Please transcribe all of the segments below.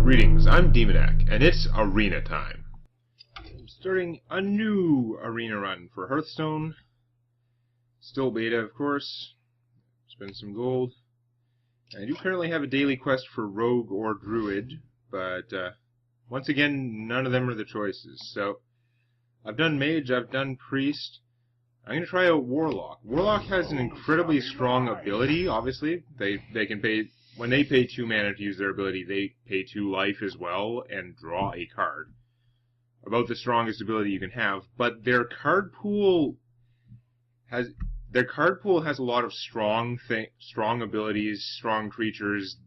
Greetings, I'm Demonac, and it's arena time. I'm starting a new arena run for Hearthstone. Still beta, of course. Spend some gold. I do currently have a daily quest for Rogue or Druid, but once again, none of them are the choices. So, I've done Mage, I've done Priest. I'm going to try out Warlock. Warlock has an incredibly strong ability, obviously. They can pay... When they pay 2 mana to use their ability, they pay 2 life as well and draw a card. About the strongest ability you can have, but their card pool has a lot of strong abilities, strong creatures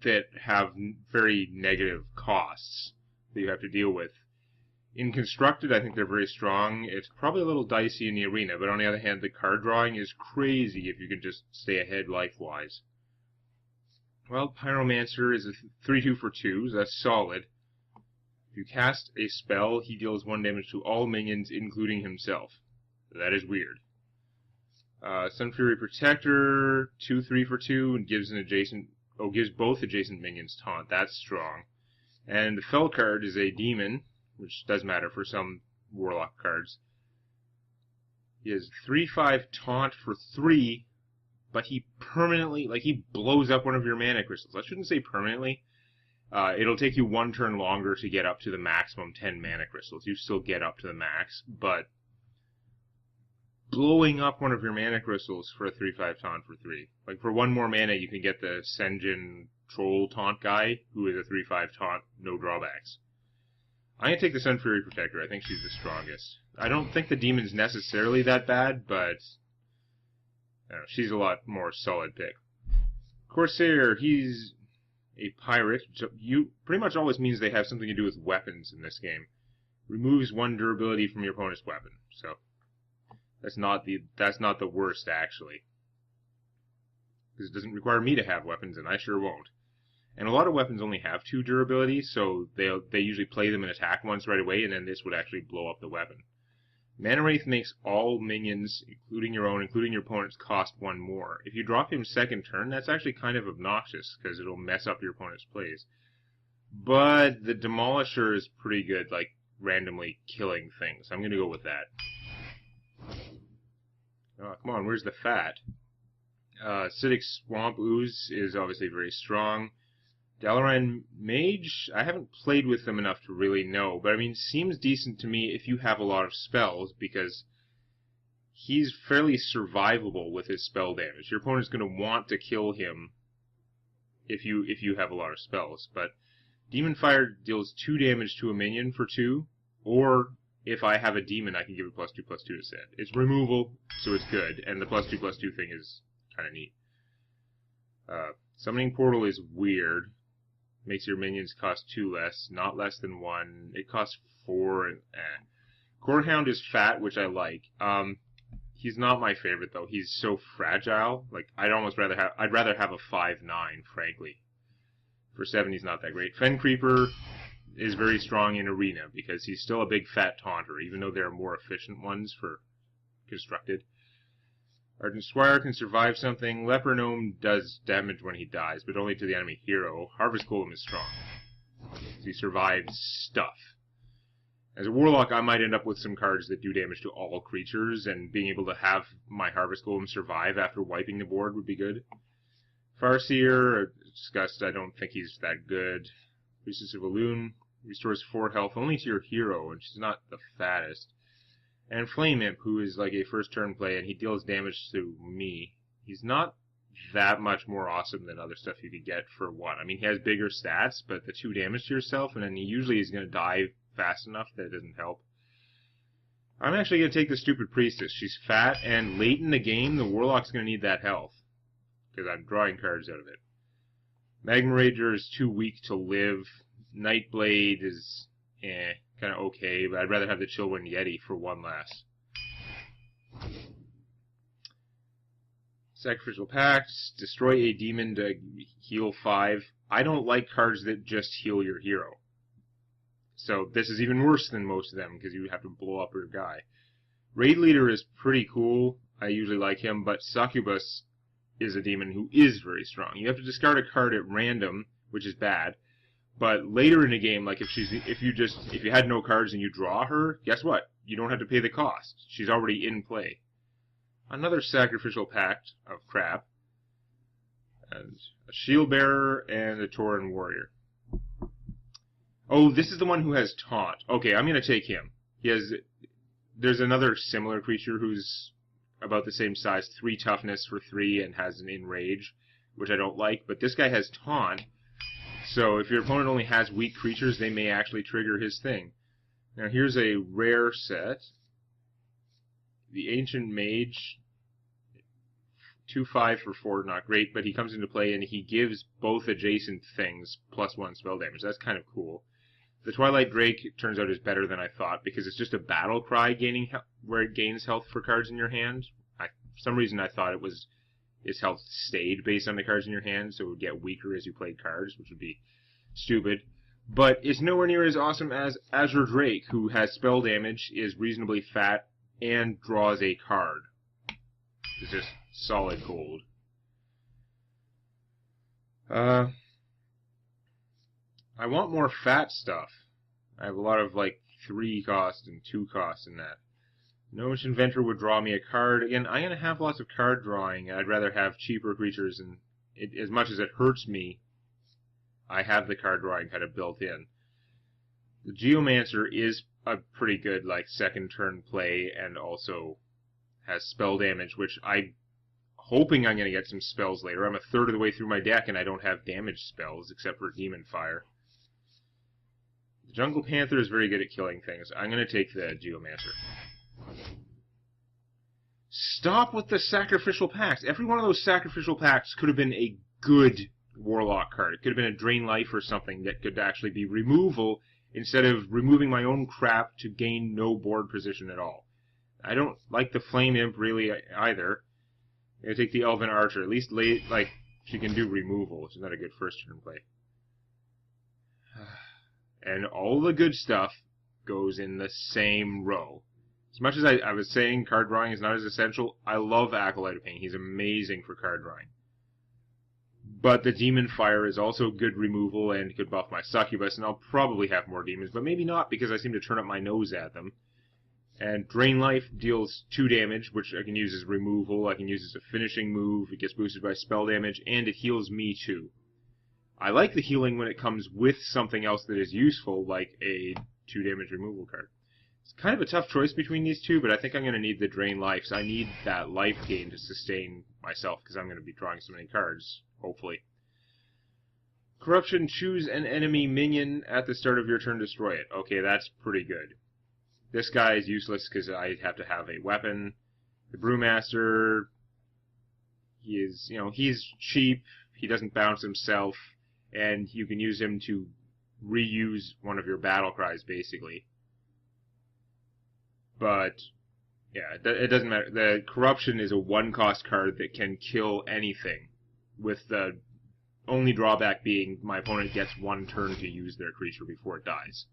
that have very negative costs that you have to deal with. In Constructed, I think they're very strong. It's probably a little dicey in the arena, but on the other hand, the card drawing is crazy if you can just stay ahead life-wise. Well, Pyromancer is a 3/2 for 2, so that's solid. If you cast a spell, he deals 1 damage to all minions, including himself. That is weird. Sunfury Protector, 2/3 for 2, and gives both adjacent minions taunt. That's strong. And the Fell card is a demon, which does matter for some Warlock cards. He has 3/5 taunt for 3. But he permanently, he blows up one of your mana crystals. I shouldn't say permanently. It'll take you 1 turn longer to get up to the maximum 10 mana crystals. You still get up to the max, but blowing up one of your mana crystals for a 3/5 taunt for 3. Like, for 1 more mana, you can get the Senjin Troll taunt guy, who is a 3/5 taunt, no drawbacks. I'm going to take the Sunfury Protector. I think she's the strongest. I don't think the demon's necessarily that bad, but... she's a lot more solid pick. Corsair, he's a pirate. You pretty much always means they have something to do with weapons in this game. Removes 1 durability from your opponent's weapon. So that's not the worst, actually, because it doesn't require me to have weapons, and I sure won't. And a lot of weapons only have 2 durability, so they usually play them and attack once right away, and then this would actually blow up the weapon. Mana Wraith makes all minions, including your own, including your opponent's, cost 1 more. If you drop him second turn, that's actually kind of obnoxious, because it'll mess up your opponent's plays. But the Demolisher is pretty good, like, randomly killing things. I'm going to go with that. Oh, come on, where's the fat? Acidic Swamp Ooze is obviously very strong. Dalaran Mage, I haven't played with them enough to really know, but I mean, seems decent to me if you have a lot of spells, because he's fairly survivable with his spell damage. Your opponent's going to want to kill him if you have a lot of spells, but Demon Fire deals 2 damage to a minion for 2, or if I have a demon, I can give it +2/+2 instead. It's removal, so it's good, and the +2/+2 thing is kind of neat. Summoning Portal is weird. Makes your minions cost 2 less, not less than 1. It costs 4. And Corehound is fat, which I like. He's not my favorite though. He's so fragile. Like, I'd rather have a 5/9, frankly. For 7, he's not that great. Fen Creeper is very strong in arena because he's still a big fat taunter, even though there are more efficient ones for Constructed. Ardent Squire can survive something. Leper Gnome does damage when he dies, but only to the enemy hero. Harvest Golem is strong. He survives stuff. As a Warlock, I might end up with some cards that do damage to all creatures, and being able to have my Harvest Golem survive after wiping the board would be good. Farseer, discussed, I don't think he's that good. Priestess of Elune restores 4 health only to your hero, and she's not the fattest. And Flame Imp, who is like a first turn play, and he deals damage to me. He's not that much more awesome than other stuff you could get for 1. I mean, he has bigger stats, but the 2 damage to yourself, and then he usually is going to die fast enough that it doesn't help. I'm actually going to take the stupid Priestess. She's fat, and late in the game, the Warlock's going to need that health, because I'm drawing cards out of it. Magma Rager is too weak to live. Nightblade is kind of okay, but I'd rather have the Chillwind Yeti for 1 less. Sacrificial Pact, destroy a demon to heal 5. I don't like cards that just heal your hero. So this is even worse than most of them, because you have to blow up your guy. Raid Leader is pretty cool. I usually like him, but Succubus is a demon who is very strong. You have to discard a card at random, which is bad, But later in the game, like if you had no cards and you draw her, guess what? You don't have to pay the cost. She's already in play. Another sacrificial pact of crap. And a shield bearer and a Tauren warrior. Oh, this is the one who has taunt. Okay, I'm gonna take him. There's another similar creature who's about the same size, 3 toughness for 3 and has an enrage, which I don't like, but this guy has taunt. So if your opponent only has weak creatures, they may actually trigger his thing. Now here's a rare set. The Ancient Mage, 2/5 for 4, not great, but he comes into play and he gives both adjacent things +1 spell damage. That's kind of cool. The Twilight Drake, it turns out, is better than I thought, because it's just a battle cry where it gains health for cards in your hand. For some reason I thought its health stayed based on the cards in your hand, so it would get weaker as you played cards, which would be stupid. But it's nowhere near as awesome as Azure Drake, who has spell damage, is reasonably fat, and draws a card. It's just solid gold. I want more fat stuff. I have a lot of, like, 3 cost and 2 cost in that. Gnomish Inventor would draw me a card. Again, I'm going to have lots of card drawing. I'd rather have cheaper creatures, and as much as it hurts me, I have the card drawing kind of built in. The Geomancer is a pretty good, like, second turn play, and also has spell damage, which I'm hoping I'm going to get some spells later. I'm a third of the way through my deck, and I don't have damage spells, except for Demon Fire. The Jungle Panther is very good at killing things. I'm going to take the Geomancer. Stop with the sacrificial pacts. Every one of those sacrificial pacts could have been a good Warlock card. It could have been a Drain Life or something that could actually be removal instead of removing my own crap to gain no board position at all. I don't like the Flame Imp really either. I'm going to take the Elven Archer. At least she can do removal, which is not a good first turn play. And all the good stuff goes in the same row. As much as I was saying card drawing is not as essential, I love Acolyte of Pain. He's amazing for card drawing. But the Demon Fire is also good removal and could buff my Succubus, and I'll probably have more demons, but maybe not because I seem to turn up my nose at them. And Drain Life deals 2 damage, which I can use as removal, I can use as a finishing move, it gets boosted by spell damage, and it heals me too. I like the healing when it comes with something else that is useful, like a 2 damage removal card. It's kind of a tough choice between these two, but I think I'm going to need the Drain Life, so I need that life gain to sustain myself, because I'm going to be drawing so many cards, hopefully. Corruption, choose an enemy minion at the start of your turn, destroy it. Okay, that's pretty good. This guy is useless because I have to have a weapon. The Brewmaster, he's cheap, he doesn't bounce himself, and you can use him to reuse one of your battle cries, basically. But, yeah, it doesn't matter. The Corruption is a 1-cost card that can kill anything, with the only drawback being my opponent gets 1 turn to use their creature before it dies.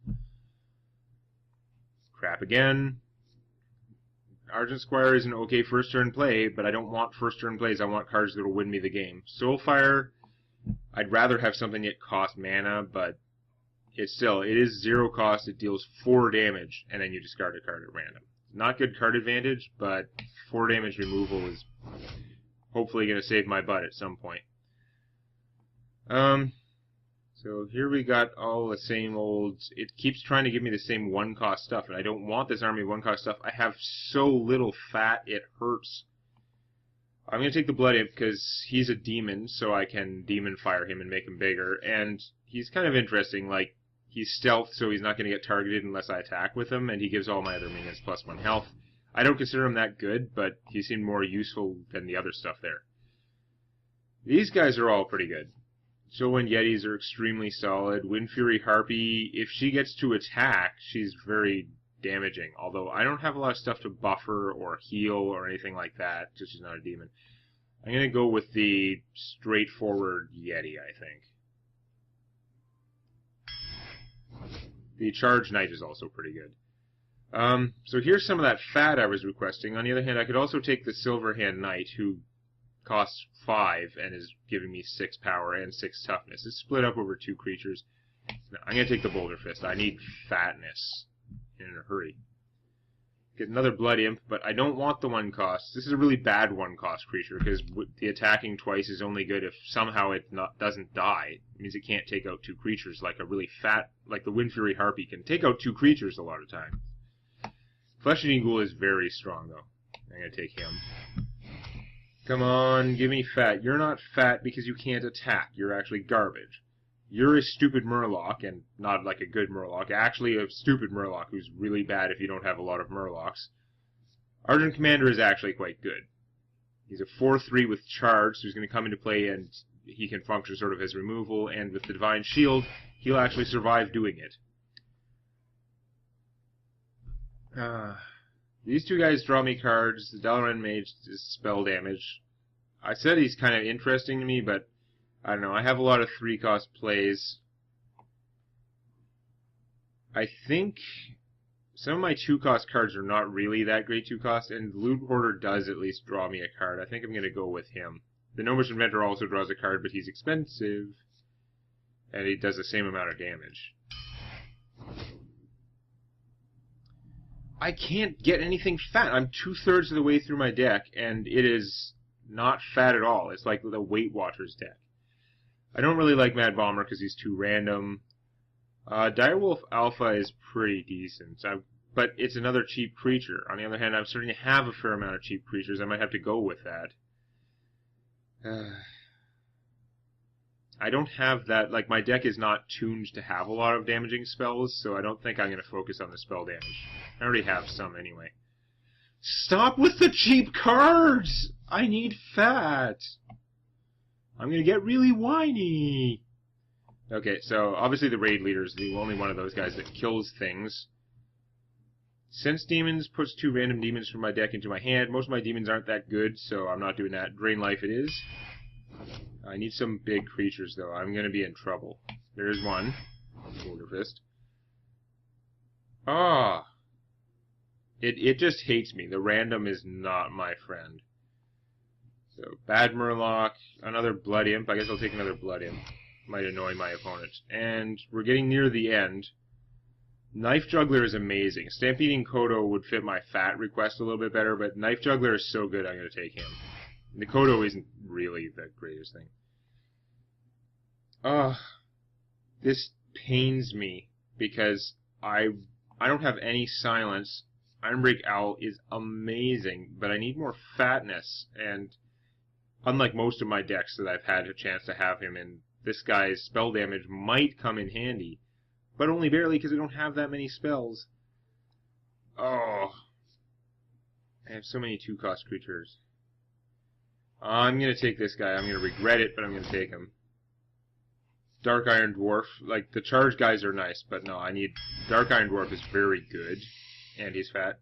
Crap again. Argent Squire is an okay first turn play, but I don't want first turn plays. I want cards that will win me the game. Soulfire, I'd rather have something that costs mana, but it is 0 cost. It deals 4 damage, and then you discard a card at random. Not good card advantage, but 4 damage removal is hopefully going to save my butt at some point. So here we got all the same old... It keeps trying to give me the same 1-cost stuff, and I don't want this army 1-cost stuff. I have so little fat, it hurts. I'm going to take the Blood Imp because he's a demon, so I can Demon Fire him and make him bigger. And he's kind of interesting. Like, he's stealth, so he's not going to get targeted unless I attack with him, and he gives all my other minions +1 health. I don't consider him that good, but he seemed more useful than the other stuff there. These guys are all pretty good. Chillwind Yetis are extremely solid. Windfury Harpy, if she gets to attack, she's very damaging. Although I don't have a lot of stuff to buff her or heal or anything like that, because she's not a demon. I'm going to go with the straightforward Yeti, I think. The Charge Knight is also pretty good. So here's some of that fat I was requesting. On the other hand, I could also take the Silverhand Knight, who costs 5 and is giving me 6 power and 6 toughness. It's split up over 2 creatures. No, I'm going to take the Boulder Fist. I need fatness in a hurry. Get another Blood Imp, but I don't want the 1-cost. This is a really bad 1-cost creature, because the attacking twice is only good if somehow it doesn't die. It means it can't take out 2 creatures, like a really fat, like the Wind Fury Harpy can take out 2 creatures a lot of times. Flesh-Eating Ghoul is very strong, though. I'm going to take him. Come on, give me fat. You're not fat because you can't attack. You're actually garbage. You're a stupid Murloc, and not like a good Murloc. Actually a stupid Murloc who's really bad if you don't have a lot of Murlocs. Argent Commander is actually quite good. He's a 4/3 with charge, so he's going to come into play and he can function sort of as removal, and with the Divine Shield, he'll actually survive doing it. These 2 guys draw me cards. The Dalaran Mage is spell damage. I said he's kind of interesting to me, but I don't know. I have a lot of 3-cost plays. I think some of my 2-cost cards are not really that great 2-cost, and Loot Hoarder does at least draw me a card. I think I'm going to go with him. The Gnomish Inventor also draws a card, but he's expensive, and he does the same amount of damage. I can't get anything fat. I'm 2/3 of the way through my deck, and it is not fat at all. It's like the Weight Watchers deck. I don't really like Mad Bomber because he's too random. Direwolf Alpha is pretty decent, but it's another cheap creature. On the other hand, I'm starting to have a fair amount of cheap creatures. I might have to go with that. I don't have that, like, my deck is not tuned to have a lot of damaging spells, so I don't think I'm going to focus on the spell damage. I already have some anyway. Stop with the cheap cards! I need fat! I'm going to get really whiny! Okay, so obviously the Raid Leader is the only one of those guys that kills things. Sense Demons puts 2 random demons from my deck into my hand. Most of my demons aren't that good, so I'm not doing that. Drain Life it is. I need some big creatures, though. I'm going to be in trouble. There's one. Boulder Fist. Ah! It just hates me. The random is not my friend. So, Bad Murloc, another Blood Imp. I guess I'll take another Blood Imp. Might annoy my opponent. And we're getting near the end. Knife Juggler is amazing. Stampeding Kodo would fit my fat request a little bit better, but Knife Juggler is so good I'm going to take him. The Kodo isn't really the greatest thing. This pains me because I don't have any silence. Ironbreak Owl is amazing, but I need more fatness, and unlike most of my decks that I've had a chance to have him in, this guy's spell damage might come in handy, but only barely because I don't have that many spells. Oh, I have so many 2-cost creatures. I'm going to take this guy. I'm going to regret it, but I'm going to take him. Dark Iron Dwarf. Like, the charge guys are nice, but no, I need... Dark Iron Dwarf is very good, and he's fat.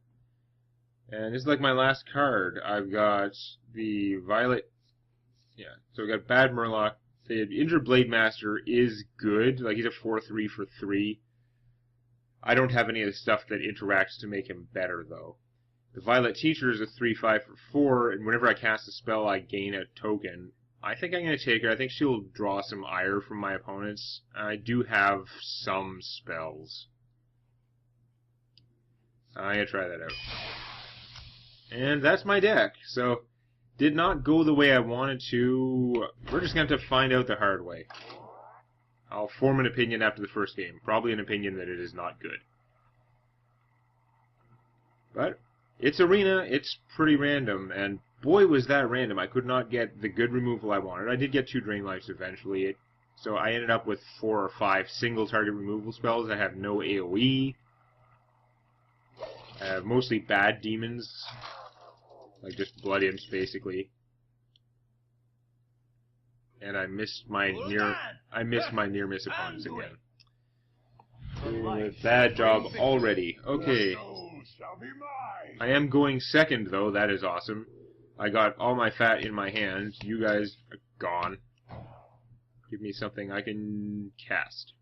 And this is like my last card. I've got the Violet... Yeah, so I've got Bad Murloc. The Injured Blade Master is good. Like, he's a 4/3 for 3. I don't have any of the stuff that interacts to make him better, though. The Violet Teacher is a 3/5 for 4, and whenever I cast a spell, I gain a token. I think I'm going to take her. I think she'll draw some ire from my opponents. I do have some spells. I'm going to try that out. And that's my deck. So, did not go the way I wanted to. We're just going to have to find out the hard way. I'll form an opinion after the first game. Probably an opinion that it is not good. But it's Arena, it's pretty random, and boy was that random. I could not get the good removal I wanted. I did get 2 Drain Lives eventually, so I ended up with 4 or 5 single target removal spells. I have no AoE. I have mostly bad demons, like just Blood Imps basically. And I missed my near miss opponents again. Bad job already. Okay. I am going second, though. That is awesome. I got all my fat in my hand. You guys are gone. Give me something I can cast.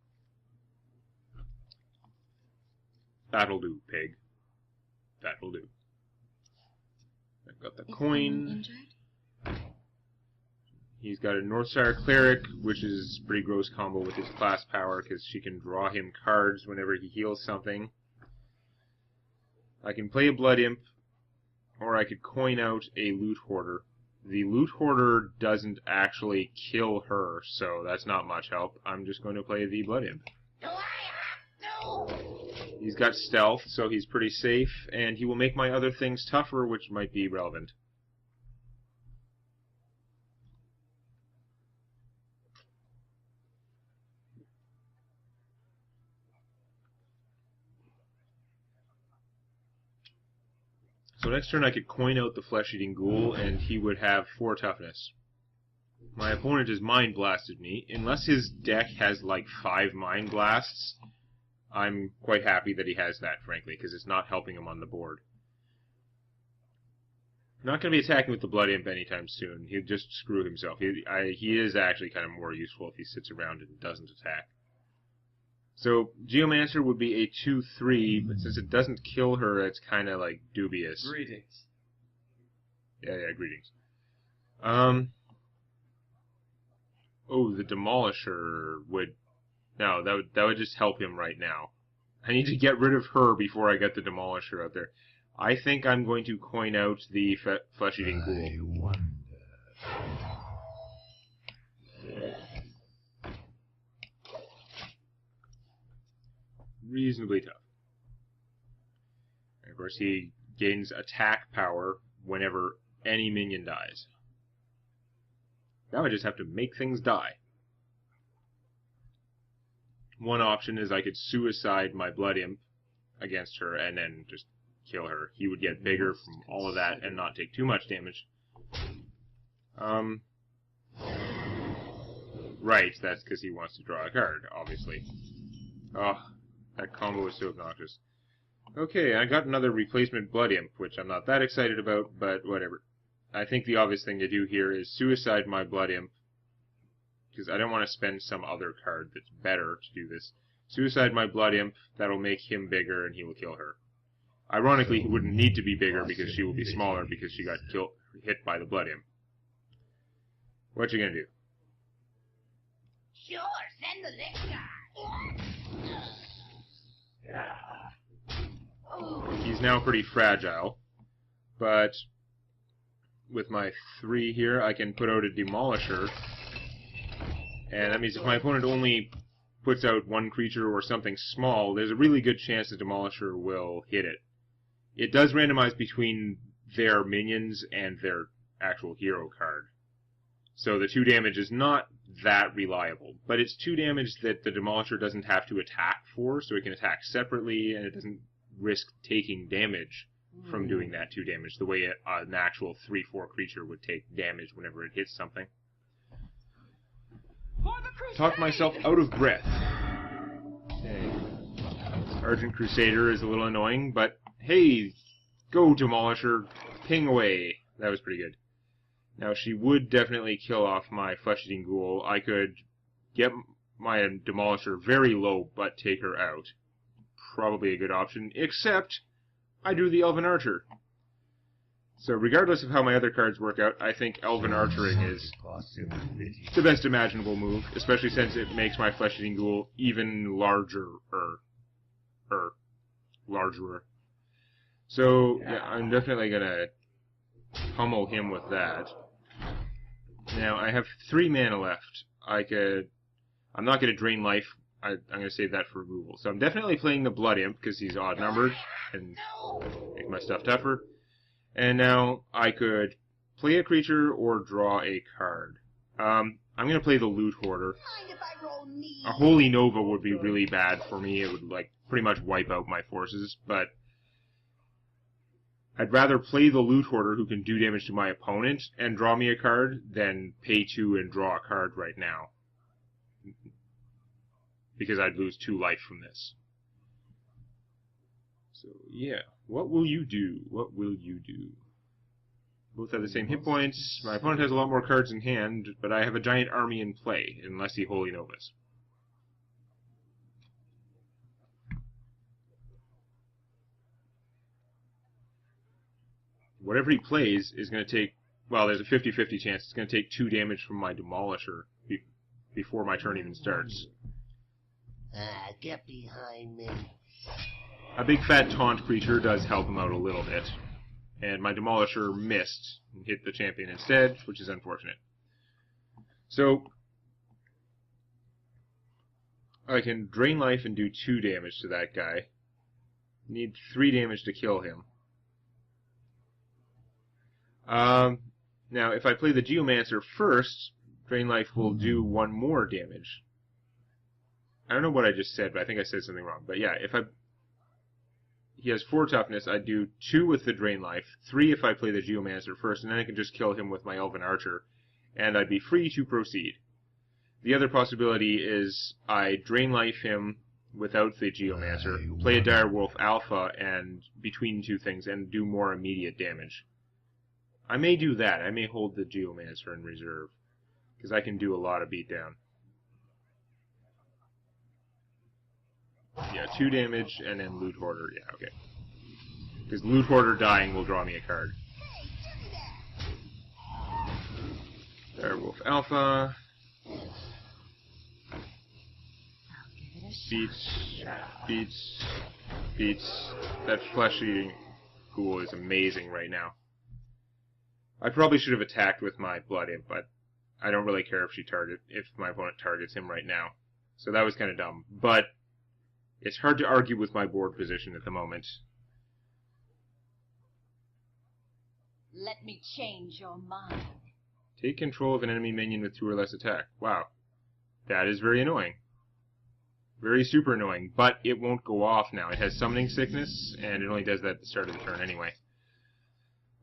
That'll do, pig. That'll do. I've got the coin. He's got a Northshire Cleric, which is a pretty gross combo with his class power, because she can draw him cards whenever he heals something. I can play a Blood Imp, or I could coin out a Loot Hoarder. The Loot Hoarder doesn't actually kill her, so that's not much help. I'm just going to play the Blood Imp. He's got Stealth, so he's pretty safe, and he will make my other things tougher, which might be relevant. So next turn I could coin out the Flesh-Eating Ghoul, and he would have 4 toughness. My opponent has Mind Blasted me. Unless his deck has like 5 Mind Blasts, I'm quite happy that he has that, frankly, because it's not helping him on the board. Not going to be attacking with the Blood Imp anytime soon. He'll just screw himself. He is actually kind of more useful if he sits around and doesn't attack. So, Geomancer would be a 2/3, but since it doesn't kill her, it's kind of, like, dubious. Greetings. Yeah, greetings. Oh, the Demolisher would... No, that would just help him right now. I need to get rid of her before I get the Demolisher out there. I think I'm going to coin out the Flesh-Eating Ghoul. I wonder. Reasonably tough. And of course, he gains attack power whenever any minion dies. Now I just have to make things die. One option is I could suicide my Blood Imp against her and then just kill her. He would get bigger from all of that and not take too much damage. Right, that's because he wants to draw a card, obviously. Oh, that combo is so obnoxious. Okay, I got another replacement Blood Imp, which I'm not that excited about, but whatever. I think the obvious thing to do here is suicide my Blood Imp, because I don't want to spend some other card that's better to do this. Suicide my Blood Imp, that'll make him bigger and he will kill her. Ironically, he wouldn't need to be bigger because she will be smaller because she got hit by the Blood Imp. What you gonna do? Sure, send the next guy. He's now pretty fragile, but with my 3 here, I can put out a Demolisher, and that means if my opponent only puts out 1 creature or something small, there's a really good chance the Demolisher will hit it. It does randomize between their minions and their actual hero card. So the 2 damage is not that reliable, but it's 2 damage that the Demolisher doesn't have to attack for, so it can attack separately, and it doesn't risk taking damage from doing that 2 damage, the way an actual 3/4 creature would take damage whenever it hits something. Talk myself out of breath. Okay. Argent Crusader is a little annoying, but hey, go Demolisher, ping away. That was pretty good. Now, she would definitely kill off my Flesh-Eating Ghoul. I could get my Demolisher very low, but take her out. Probably a good option, except I do the Elven Archer. So regardless of how my other cards work out, I think Elven Archering is the best imaginable move, especially since it makes my Flesh-Eating Ghoul even larger. Larger. So, yeah, I'm definitely going to pummel him with that. Now, I have 3 mana left. I'm not going to drain life. I'm going to save that for removal. So I'm definitely playing the Blood Imp, because he's odd-numbered, and make my stuff tougher. And now I could play a creature or draw a card. I'm going to play the Loot Hoarder. A Holy Nova would be really bad for me. It would, like, pretty much wipe out my forces, but I'd rather play the Loot Hoarder, who can do damage to my opponent, and draw me a card, than pay 2 and draw a card right now. Because I'd lose 2 life from this. So, yeah. What will you do? What will you do? Both have the same hit points. My opponent has a lot more cards in hand, but I have a giant army in play, unless he Holy Novas. Whatever he plays is going to take well, there's a 50-50 chance it's going to take 2 damage from my Demolisher before my turn even starts. Get behind me. A big fat taunt creature does help him out a little bit. And my Demolisher missed and hit the champion instead, which is unfortunate. So, I can drain life and do 2 damage to that guy. Need 3 damage to kill him. Now, if I play the Geomancer first, drain life will do 1 more damage. I don't know what I just said, but I think I said something wrong. But yeah, he has 4 toughness, I'd do 2 with the drain life, 3 if I play the Geomancer first, and then I can just kill him with my Elven Archer, and I'd be free to proceed. The other possibility is I drain life him without the Geomancer, play a Direwolf Alpha and between 2 things, and do more immediate damage. I may do that. I may hold the Geomancer in reserve, because I can do a lot of beatdown. Yeah, 2 damage, and then Loot Hoarder. Yeah, okay. Because Loot Hoarder dying will draw me a card. Direwolf Alpha. Beats. That flesh-eating ghoul is amazing right now. I probably should have attacked with my Blood Imp, but I don't really care if my opponent targets him right now. So that was kind of dumb. But it's hard to argue with my board position at the moment. Let me change your mind. Take control of an enemy minion with 2 or less attack. Wow. That is very annoying. Very super annoying, but it won't go off now. It has Summoning Sickness, and it only does that at the start of the turn anyway.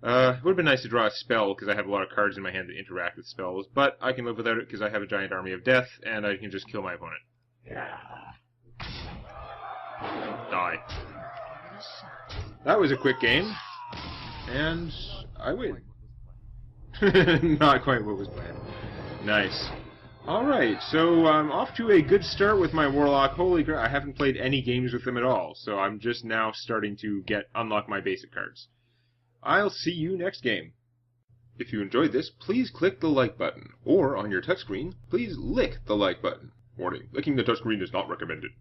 It would have been nice to draw a spell, because I have a lot of cards in my hand that interact with spells, but I can live without it because I have a giant army of death, and I can just kill my opponent. Die. That was a quick game, and I win. Not quite what was planned. Nice. Alright, so I'm off to a good start with my Warlock. Holy crap, I haven't played any games with him at all, so I'm just now starting to unlock my basic cards. I'll see you next game. If you enjoyed this, please click the like button, or on your touchscreen, please lick the like button. Warning, licking the touchscreen is not recommended.